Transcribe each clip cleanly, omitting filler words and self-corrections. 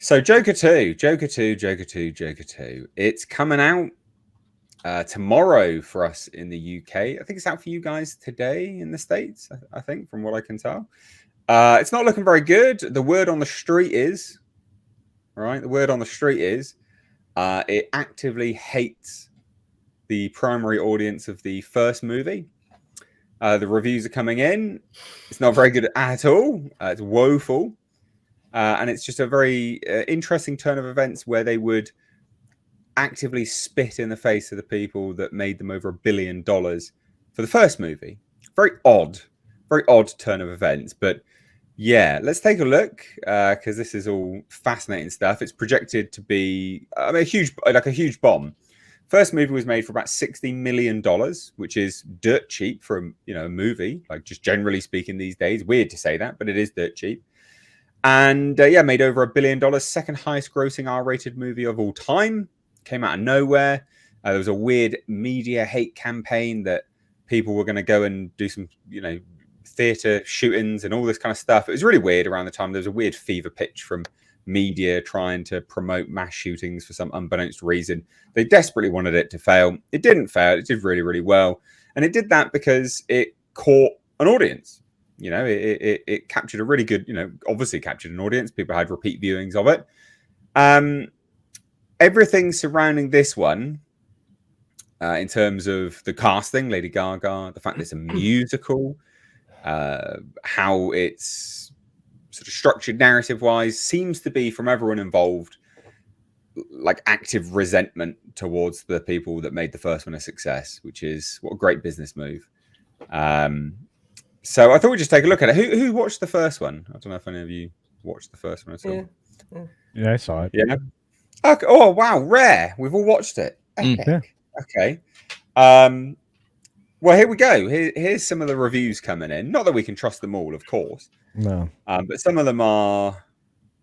So Joker 2, Joker 2, Joker 2, Joker 2. It's coming out tomorrow for us in the UK. I think it's out for you guys today in the States, I think, from what I can tell. It's not looking very good. The word on the street is, right? The word on the street is it actively hates the primary audience of the first movie. The reviews are coming in. It's not very good at all. It's woeful. And it's just a very interesting turn of events where they would actively spit in the face of the people that made them over $1 billion for the first movie. Very odd turn of events. But yeah, let's take a look because this is all fascinating stuff. It's projected to be a huge bomb. First movie was made for about $60 million, which is dirt cheap for a movie. Like, just generally speaking these days, weird to say that, but it is dirt cheap. And made over $1 billion, second highest grossing R-rated movie of all time. Came out of nowhere. There was a weird media hate campaign that people were going to go and do some, theater shootings and all this kind of stuff. It was really weird around the time. There was a weird fever pitch from media trying to promote mass shootings for some unbeknownst reason. They desperately wanted it to fail. It didn't fail. It did really, really well. And it did that because it caught an audience. It captured a really good, obviously captured an audience. People had repeat viewings of it. Everything surrounding this one, in terms of the casting, Lady Gaga, the fact that it's a musical, how it's sort of structured narrative-wise, seems to be, from everyone involved, like active resentment towards the people that made the first one a success, which is what a great business move. So I thought we'd just take a look at it. Who watched the first one? I don't know if any of you watched the first one at all. Yeah, I saw it. Yeah. Okay. Oh wow, rare. We've all watched it. Epic. Yeah. Okay. Well, here we go. Here's some of the reviews coming in. Not that we can trust them all, of course. No. But some of them are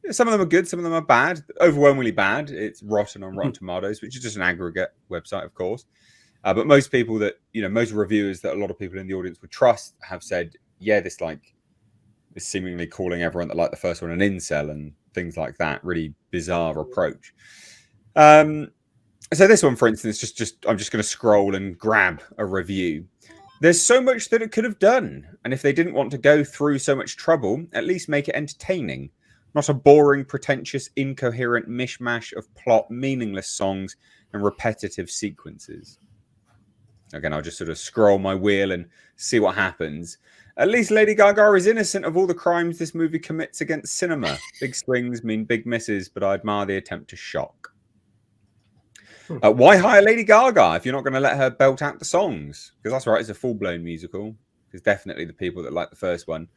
good. Some of them are bad. Overwhelmingly bad. It's rotten on Rotten Tomatoes, which is just an aggregate website, of course. But most people that, most reviewers that a lot of people in the audience would trust have said, yeah, this seemingly calling everyone that liked the first one an incel and things like that. Really bizarre approach. So this one, for instance, I'm just going to scroll and grab a review. There's so much that it could have done. And if they didn't want to go through so much trouble, at least make it entertaining. Not a boring, pretentious, incoherent mishmash of plot, meaningless songs, and repetitive sequences. Again, I'll just sort of scroll my wheel and see what happens. At least Lady Gaga is innocent of all the crimes this movie commits against cinema. Big swings mean big misses, but I admire the attempt to shock. Why hire Lady Gaga if you're not going to let her belt out the songs? Because that's right, it's a full-blown musical. Because definitely the people that like the first one,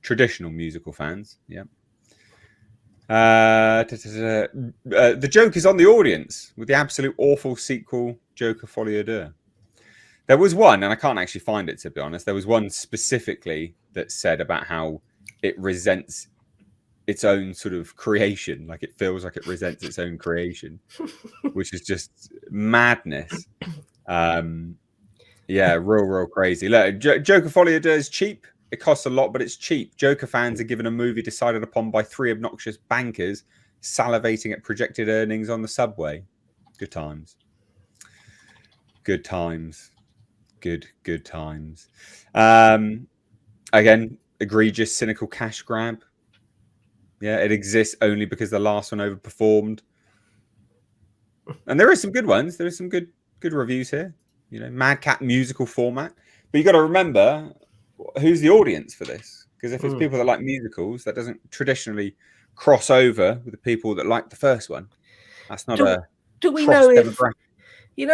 traditional musical fans, yeah. The joke is on the audience with the absolute awful sequel, Joker Folie à Deux. There was one, and I can't actually find it, to be honest. There was one specifically that said about how it resents its own sort of creation. Like, it feels like it resents its own creation, which is just madness. Real crazy. Look, Joker Folie à Deux is cheap. It costs a lot, but it's cheap. Joker fans are given a movie decided upon by three obnoxious bankers salivating at projected earnings on the subway. Good times. Good times. Good times. Again, egregious, cynical cash grab. Yeah, it exists only because the last one overperformed. And there are some good ones. There are some good reviews here. Madcap musical format. But you got to remember, who's the audience for this? Because if it's people that like musicals, that doesn't traditionally cross over with the people that like the first one. That's not do we know if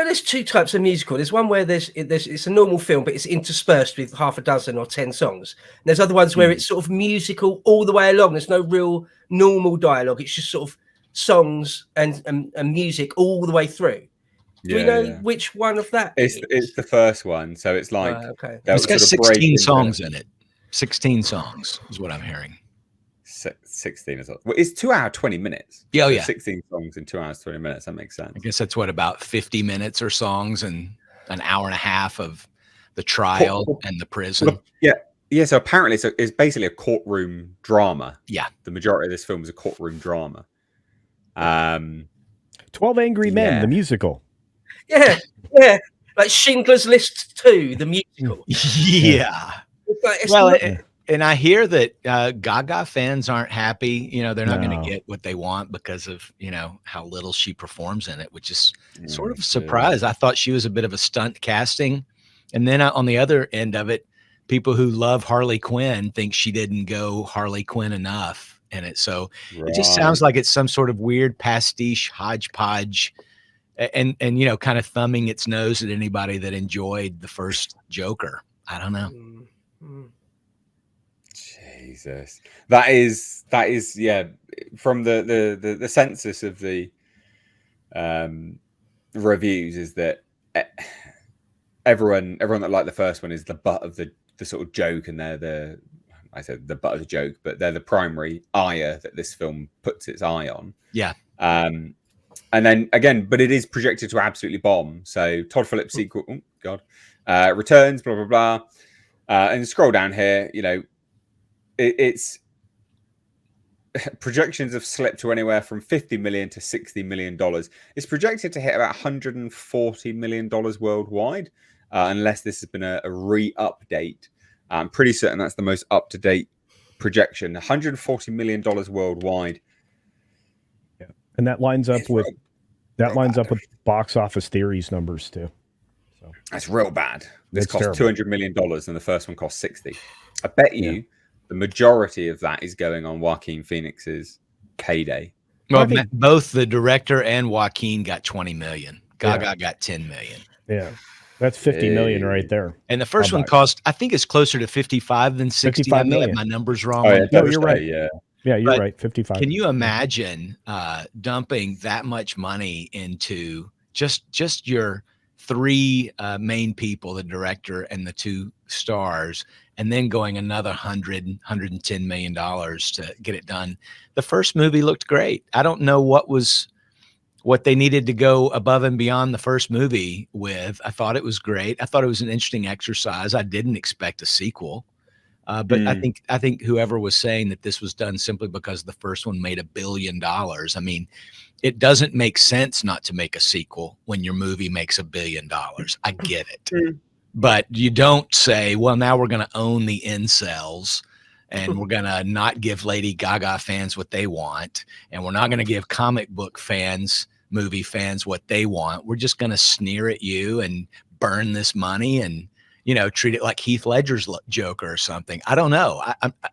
there's two types of musical. There's one where it's a normal film, but it's interspersed with half a dozen or 10 songs. And there's other ones where it's sort of musical all the way along. There's no real normal dialogue. It's just sort of songs and music all the way through. Do we know which one of that? It's the first one. So it's like it's got 16 songs in it. 16 songs is what I'm hearing. 16 as well. Well, it's 2 hours 20 minutes. Yeah, yeah. 16 songs in 2 hours 20 minutes. That makes sense. I guess that's what, about 50 minutes or songs and an hour and a half of the trial and the prison. Yeah, so apparently it's basically a courtroom drama. Yeah. The majority of this film is a courtroom drama. 12 Angry Men, the musical. Yeah. Like Schindler's List 2, the musical. Yeah. And I hear that Gaga fans aren't happy. You know, they're not going to get what they want because of, you know, how little she performs in it, which is sort of a surprise. I thought she was a bit of a stunt casting. And then on the other end of it, people who love Harley Quinn think she didn't go Harley Quinn enough in it. So it just sounds like it's some sort of weird pastiche hodgepodge and you know, kind of thumbing its nose at anybody that enjoyed the first Joker. I don't know. Jesus, that is yeah. From the census of the reviews is that everyone that liked the first one is the butt of the sort of joke, and they're I said the butt of the joke, but they're the primary ire that this film puts its eye on. Yeah. And then again, but it is projected to absolutely bomb. So Todd Phillips sequel, oh God, returns, blah blah blah, and scroll down here. You know, it's projections have slipped to anywhere from $50 million to $60 million. It's projected to hit about $140 million worldwide, unless this has been a re-update. I'm pretty certain that's the most up-to-date projection. $140 million worldwide. And that lines up with box office theories numbers too. So that's real bad. This cost terrible. $200 million, and the first one cost 60. I bet you the majority of that is going on Joaquin Phoenix's payday. Well, both the director and Joaquin got 20 million. Gaga got 10 million. Yeah. That's 50 million right there. And the first one cost, I think it's closer to 55 than 60. 55 million. My numbers wrong. Oh, yeah, no, you're right. Yeah, you're right. 55. Can you imagine dumping that much money into just your three main people, the director and the two stars, and then going another $110 million to get it done? The first movie looked great. I don't know what they needed to go above and beyond the first movie with. I thought it was great. I thought it was an interesting exercise. I didn't expect a sequel. But I think whoever was saying that this was done simply because the first one made $1 billion. I mean, it doesn't make sense not to make a sequel when your movie makes $1 billion. I get it. But you don't say, well, now we're going to own the incels and we're going to not give Lady Gaga fans what they want. And we're not going to give comic book fans, movie fans what they want. We're just going to sneer at you and burn this money and, you know, treat it like Heath Ledger's Joker or something. I don't know.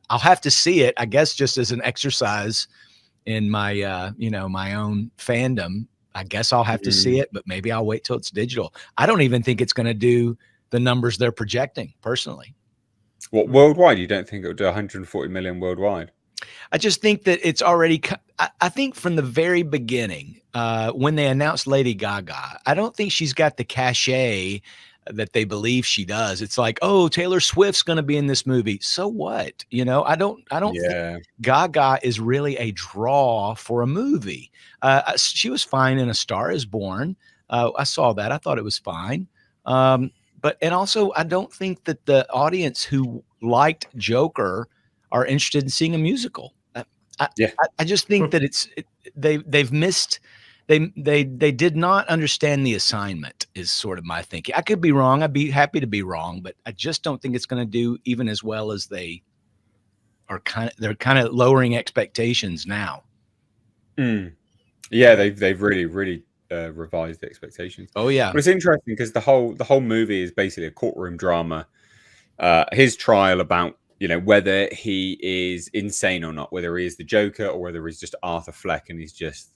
I'll have to see it, I guess, just as an exercise in my, my own fandom. I guess I'll have to see it, but maybe I'll wait till it's digital. I don't even think it's going to do the numbers they're projecting personally. What, worldwide? You don't think it would do 140 million worldwide? I just think that it's already, I think from the very beginning, when they announced Lady Gaga, I don't think she's got the cachet that they believe she does. It's like, oh, Taylor Swift's going to be in this movie. So what? You know, I don't think Gaga is really a draw for a movie. She was fine in A Star Is Born. I saw that. I thought it was fine. And also I don't think that the audience who liked Joker are interested in seeing a musical. I just think that they've missed. They did not understand the assignment is sort of my thinking. I could be wrong. I'd be happy to be wrong, but I just don't think it's going to do even as well as they are they're kind of lowering expectations now. Yeah, they've really revised the expectations. Oh yeah. But it's interesting because the whole movie is basically a courtroom drama. His trial about, you know, whether he is insane or not, whether he is the Joker or whether he's just Arthur Fleck and he's just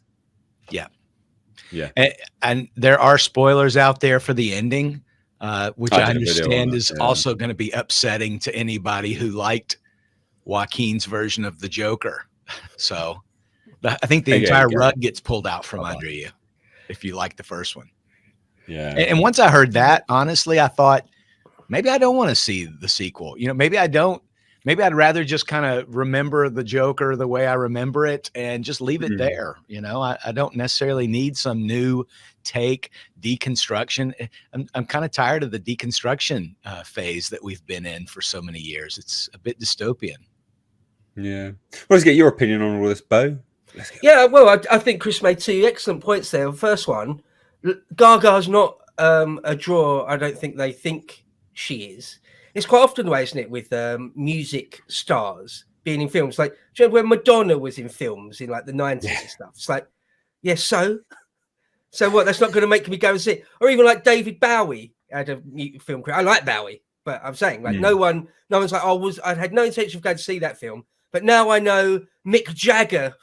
and there are spoilers out there for the ending, which I understand is also going to be upsetting to anybody who liked Joaquin's version of the Joker. So I think the entire rug gets pulled out from under you if you like the first one. Yeah. And once I heard that, honestly, I thought maybe I don't want to see the sequel. You know, maybe I don't maybe I'd rather just kind of remember the Joker the way I remember it and just leave it there. You know, I don't necessarily need some new take, deconstruction. I'm kind of tired of the deconstruction phase that we've been in for so many years. It's a bit dystopian. Yeah. Well, let's get your opinion on all this, Bo. Yeah, well, I think Chris made two excellent points there. The first one, Gaga's not a draw. I don't think they think she is. It's quite often the way, isn't it, with music stars being in films. Like, do you remember when Madonna was in films in like the 90s and stuff? It's like, yeah, so what? That's not going to make me go and see it. Or even like David Bowie had a film career. I like Bowie, but I'm saying like no one's like, I had no intention of going to see that film, but now I know Mick Jagger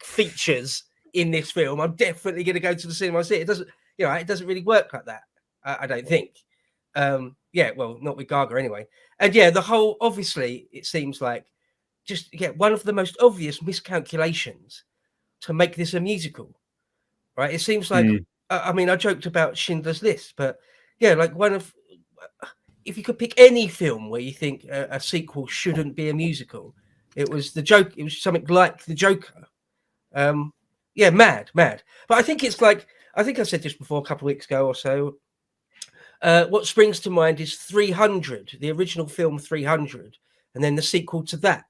features in this film. I'm definitely going to go to the cinema and see it. It doesn't, it doesn't really work like that. I don't think. Well, not with Gaga anyway. And the whole, obviously, it seems like just one of the most obvious miscalculations to make this a musical, right? It seems like, I mean, I joked about Schindler's List, but like if you could pick any film where you think a sequel shouldn't be a musical, it was The Joker. It was something like The Joker. Mad. But I think it's like, I think I said this before a couple of weeks ago or so. What springs to mind is 300, the original film 300, and then the sequel to that.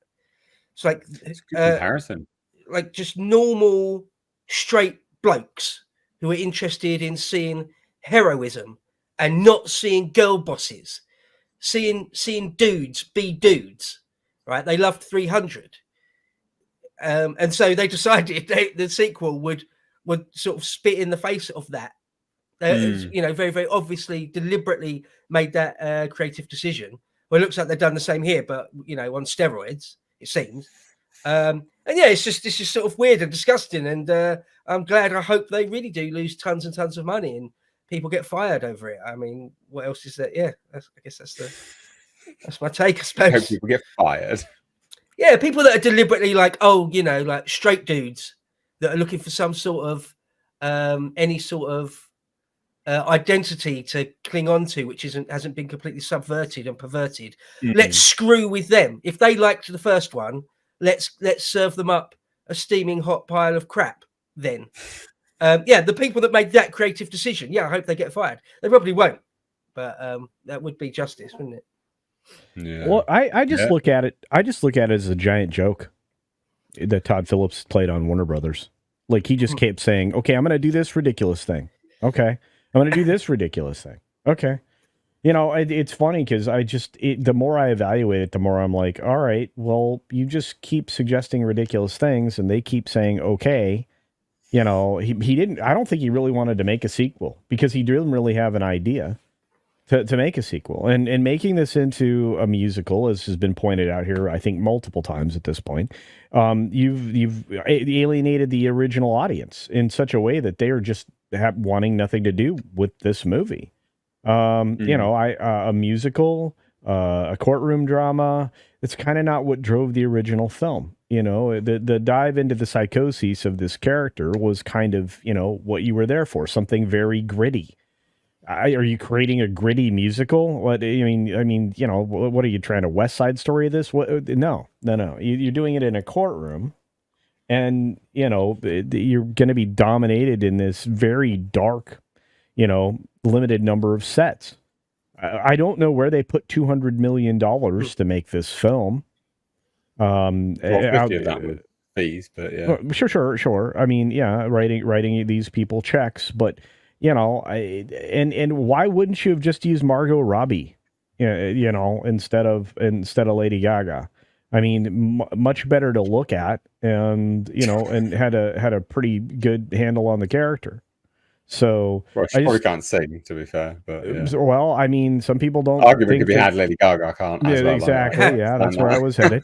It's like it's a good comparison. Like just normal straight blokes who are interested in seeing heroism and not seeing girl bosses, seeing dudes be dudes, right? They loved 300. And so they decided the sequel would sort of spit in the face of that. Very, very obviously, deliberately made that creative decision. Well, it looks like they've done the same here, but on steroids, it seems. It's just sort of weird and disgusting. And I'm glad. I hope they really do lose tons and tons of money and people get fired over it. I mean, what else is that? Yeah, I guess that's my take. I suppose. Hope people get fired. Yeah, people that are deliberately like, like straight dudes that are looking for some sort of any sort of identity to cling on to, which hasn't been completely subverted and perverted. Let's screw with them. If they liked the first one, let's serve them up a steaming hot pile of crap. Then, the people that made that creative decision, I hope they get fired. They probably won't, but that would be justice, wouldn't it? Yeah. Well, I just look at it. I just look at it as a giant joke that Todd Phillips played on Warner Brothers. Like he just kept saying, "Okay, I'm going to do this ridiculous thing. Okay, I'm going to do this ridiculous thing. Okay." It's funny because the more I evaluate it, the more I'm like, all right, well, you just keep suggesting ridiculous things and they keep saying, okay. He didn't, I don't think he really wanted to make a sequel because he didn't really have an idea to make a sequel. And making this into a musical, as has been pointed out here, I think multiple times at this point, you've alienated the original audience in such a way that they are just wanting nothing to do with this movie. A musical, a courtroom drama, it's kind of not what drove the original film. The dive into the psychosis of this character was kind of, what you were there for, something very gritty. Are you creating a gritty musical? What I mean, what are you trying to West Side Story this? What? No. You're doing it in a courtroom, and you're going to be dominated in this very dark, limited number of sets. I don't know where they put $200 million to make this film. 50 of that with fees, but yeah. Sure. I mean, writing these people checks, but and why wouldn't you have just used Margot Robbie, instead of Lady Gaga? I mean, much better to look at, and and had a pretty good handle on the character. So she probably can't sing, to be fair. But well, I mean, some people don't. Arguably, if you had Lady Gaga, can't. Yeah, exactly. That's where I was headed.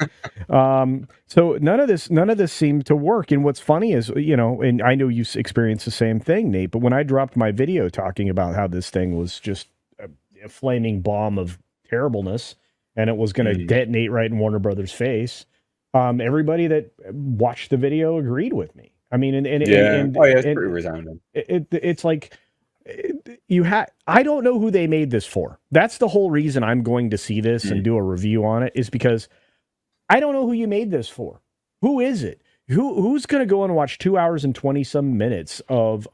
So none of this seemed to work. And what's funny is, and I know you experienced the same thing, Nate. But when I dropped my video talking about how this thing was just a flaming bomb of terribleness, and it was going to detonate right in Warner Brothers' face, everybody that watched the video agreed with me. I mean, it's pretty resounding. It's like I don't know who they made this for. That's the whole reason I'm going to see this and do a review on it, is because I don't know who you made this for. Who is it? Who's going to go and watch 2 hours and 20 some minutes of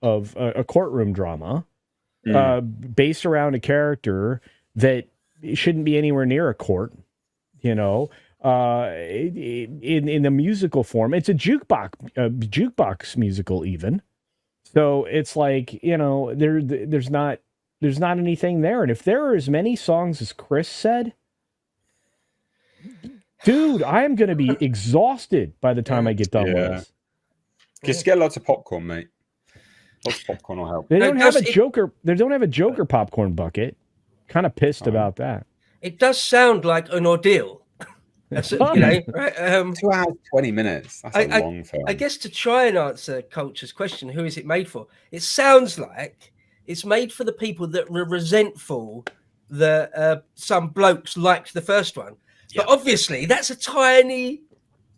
a courtroom drama based around a character that shouldn't be anywhere near a court? In the musical form, it's a jukebox musical even. So it's like, there's not anything there. And if there are as many songs as Chris said, dude, I am going to be exhausted by the time I get done with this. Just get lots of popcorn, mate. Lots of popcorn will help. They don't have a Joker. They don't have a Joker popcorn bucket. Kind of pissed about that. It does sound like an ordeal. Right? 2 hours, 20 minutes. That's a long film. I guess to try and answer Culture's question, who is it made for? It sounds like it's made for the people that were resentful that some blokes liked the first one. But obviously, that's a tiny,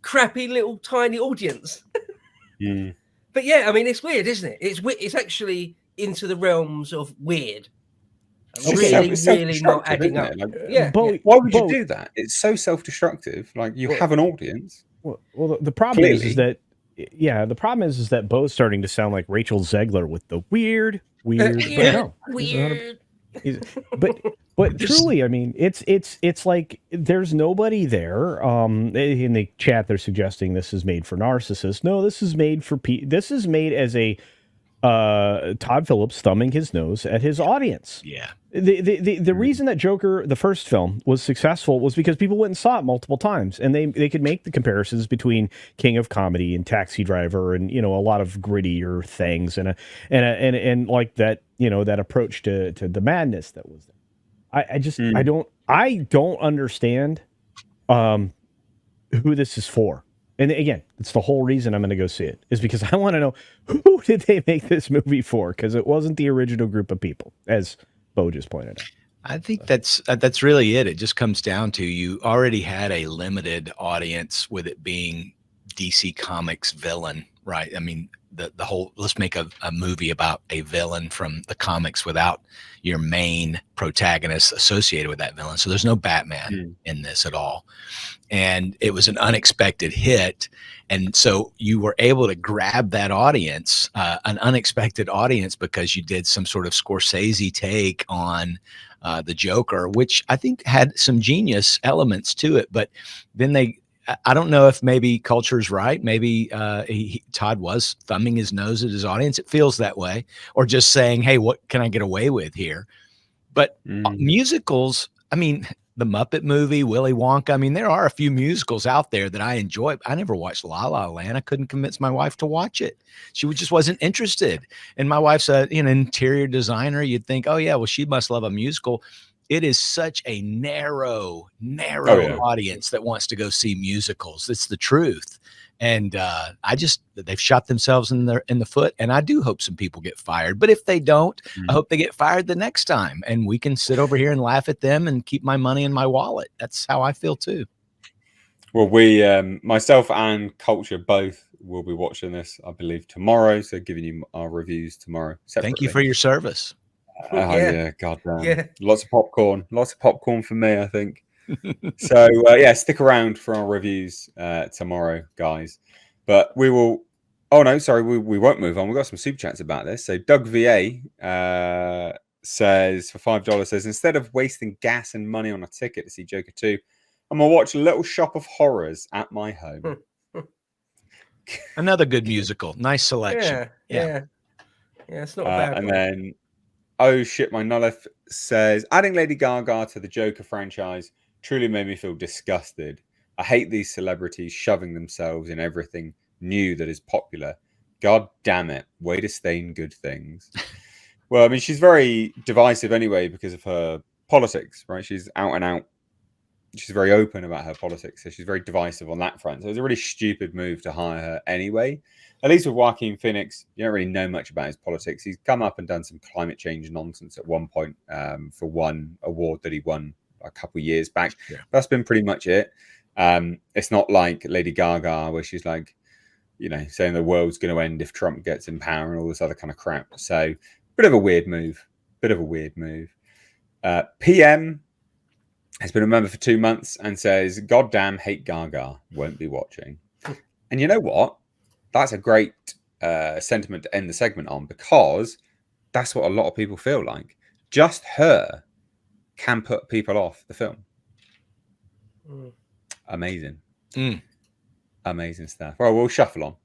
crappy little tiny audience. But yeah, I mean, it's weird, isn't it? It's actually into the realms of weird. Really not adding up. Like, why would you do that? It's so self-destructive. Like, you have an audience. Well, the problem is that the problem is that Bo's starting to sound like Rachel Zegler with the weird. But truly, I mean, it's like there's nobody there. In the chat, they're suggesting this is made for narcissists. No, this is made for this is made as a Todd Phillips thumbing his nose at his audience. Yeah. The reason that Joker, the first film, was successful was because people went and saw it multiple times, and they could make the comparisons between King of Comedy and Taxi Driver, and a lot of grittier things, and like that that approach to the madness that was there. I don't understand who this is for. And again, it's the whole reason I'm going to go see it, is because I want to know, who did they make this movie for? Because it wasn't the original group of people, as Bo just pointed out. I think that's really it. It just comes down to, you already had a limited audience with it being DC Comics villain, right? I mean, the whole, let's make a movie about a villain from the comics without your main protagonist associated with that villain. So there's no Batman in this at all. And it was an unexpected hit. And so you were able to grab that audience, an unexpected audience, because you did some sort of Scorsese take on the Joker, which I think had some genius elements to it. But then I don't know if maybe Culture's right. Maybe Todd was thumbing his nose at his audience. It feels that way. Or just saying, hey, what can I get away with here? But musicals, I mean, the Muppet Movie, Willy Wonka. I mean, there are a few musicals out there that I enjoy. I never watched La La Land. I couldn't convince my wife to watch it. She just wasn't interested. And my wife's an interior designer. You'd think, oh yeah, well, she must love a musical. It is such a narrow audience that wants to go see musicals. It's the truth. And they've shot themselves in the foot. And I do hope some people get fired. But if they don't, I hope they get fired the next time. And we can sit over here and laugh at them and keep my money in my wallet. That's how I feel too. Well, we, myself and Culture both will be watching this, I believe, tomorrow. So giving you our reviews tomorrow separately. Thank you for your service. Yeah, goddamn. Yeah. Lots of popcorn for me, I think. So stick around for our reviews tomorrow, guys. But we will. Oh no, sorry, we won't move on. We've got some super chats about this. So Doug VA says, for $5, says, instead of wasting gas and money on a ticket to see Joker 2, I'm gonna watch Little Shop of Horrors at my home. Another good musical. Nice selection. Yeah, it's not a bad one. And then Oh Shit My Nullif says, adding Lady Gaga to the Joker franchise truly made me feel disgusted. I hate these celebrities shoving themselves in everything new that is popular. God damn it. Way to stain good things. Well, I mean, she's very divisive anyway because of her politics, right? She's out and out. She's very open about her politics. So she's very divisive on that front. So it was a really stupid move to hire her anyway. At least with Joaquin Phoenix, you don't really know much about his politics. He's come up and done some climate change nonsense at one point for one award that he won a couple of years back. That's been pretty much it. It's not like Lady Gaga where she's like, saying the world's going to end if Trump gets in power and all this other kind of crap. So bit of a weird move. PM has been a member for 2 months and says, "Goddamn hate Gaga, won't be watching." And you know what? That's a great sentiment to end the segment on, because that's what a lot of people feel like. Just her can put people off the film. Amazing. Amazing stuff. Well, we'll shuffle on.